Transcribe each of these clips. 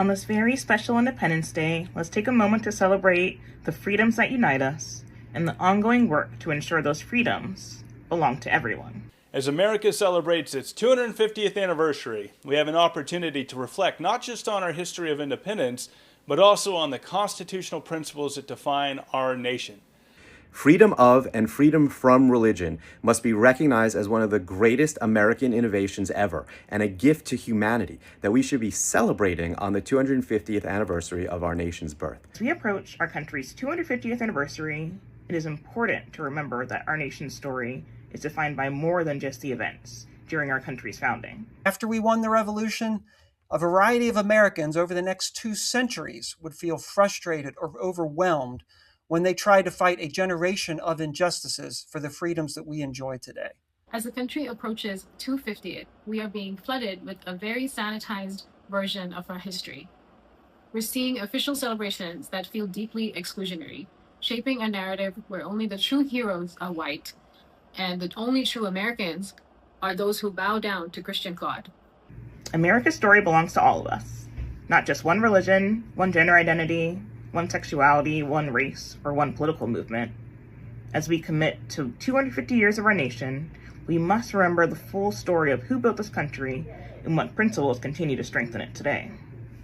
On this very special Independence Day, let's take a moment to celebrate the freedoms that unite us and the ongoing work to ensure those freedoms belong to everyone. As America celebrates its 250th anniversary, we have an opportunity to reflect not just on our history of independence, but also on the constitutional principles that define our nation. Freedom of and freedom from religion must be recognized as one of the greatest American innovations ever and a gift to humanity that we should be celebrating on the 250th anniversary of our nation's birth. As we approach our country's 250th anniversary, it is important to remember that our nation's story is defined by more than just the events during our country's founding. After we won the revolution, a variety of Americans over the next 2 centuries would feel frustrated or overwhelmed when they try to fight a generation of injustices for the freedoms that we enjoy today. As the country approaches 250th, we are being flooded with a very sanitized version of our history. We're seeing official celebrations that feel deeply exclusionary, shaping a narrative where only the true heroes are white, and the only true Americans are those who bow down to Christian God. America's story belongs to all of us, not just one religion, one gender identity, one sexuality, one race, or one political movement. As we commit to 250 years of our nation, we must remember the full story of who built this country and what principles continue to strengthen it today.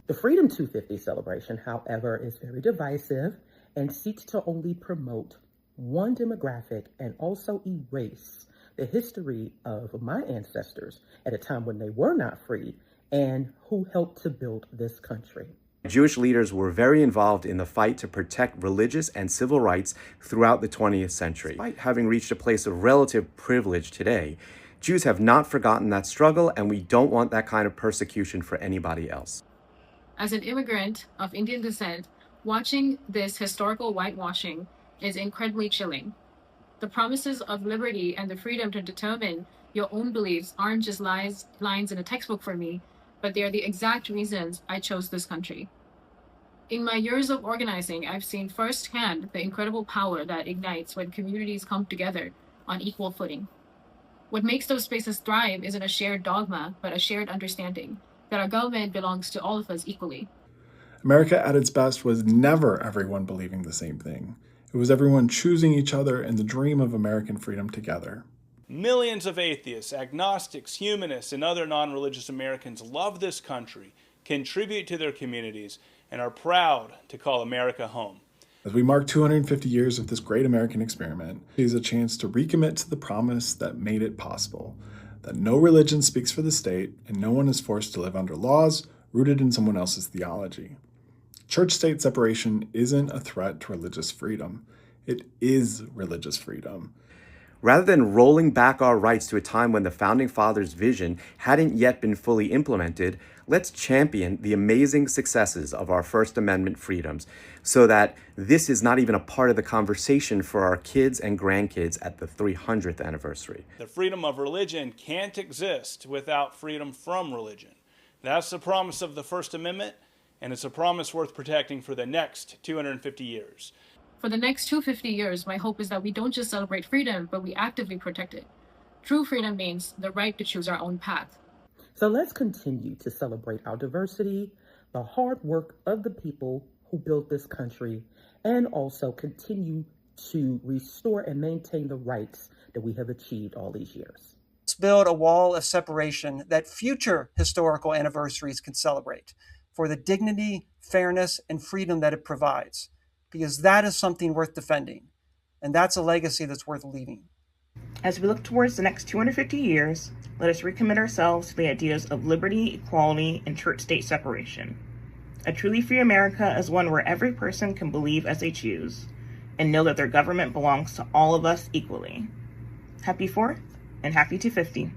The Freedom 250 celebration, however, is very divisive and seeks to only promote one demographic and also erase the history of my ancestors at a time when they were not free and who helped to build this country. Jewish leaders were very involved in the fight to protect religious and civil rights throughout the 20th century. Despite having reached a place of relative privilege today, Jews have not forgotten that struggle, and we don't want that kind of persecution for anybody else. As an immigrant of Indian descent, watching this historical whitewashing is incredibly chilling. The promises of liberty and the freedom to determine your own beliefs aren't just lines in a textbook for me, but they are the exact reasons I chose this country. In my years of organizing, I've seen firsthand the incredible power that ignites when communities come together on equal footing. What makes those spaces thrive isn't a shared dogma, but a shared understanding that our government belongs to all of us equally. America at its best was never everyone believing the same thing. It was everyone choosing each other and the dream of American freedom together. Millions of atheists, agnostics, humanists, and other non-religious Americans love this country, contribute to their communities, and are proud to call America home. As we mark 250 years of this great American experiment, it is a chance to recommit to the promise that made it possible, that no religion speaks for the state and no one is forced to live under laws rooted in someone else's theology. Church-state separation isn't a threat to religious freedom. It is religious freedom. Rather than rolling back our rights to a time when the Founding Fathers' vision hadn't yet been fully implemented, let's champion the amazing successes of our First Amendment freedoms so that this is not even a part of the conversation for our kids and grandkids at the 300th anniversary. The freedom of religion can't exist without freedom from religion. That's the promise of the First Amendment, and it's a promise worth protecting for the next 250 years. For the next 250 years, my hope is that we don't just celebrate freedom, but we actively protect it. True freedom means the right to choose our own path. So let's continue to celebrate our diversity, the hard work of the people who built this country, and also continue to restore and maintain the rights that we have achieved all these years. Let's build a wall of separation that future historical anniversaries can celebrate for the dignity, fairness, and freedom that it provides, because that is something worth defending, and that's a legacy that's worth leaving. As we look towards the next 250 years, let us recommit ourselves to the ideas of liberty, equality, and church-state separation. A truly free America is one where every person can believe as they choose and know that their government belongs to all of us equally. Happy 4th and happy 250.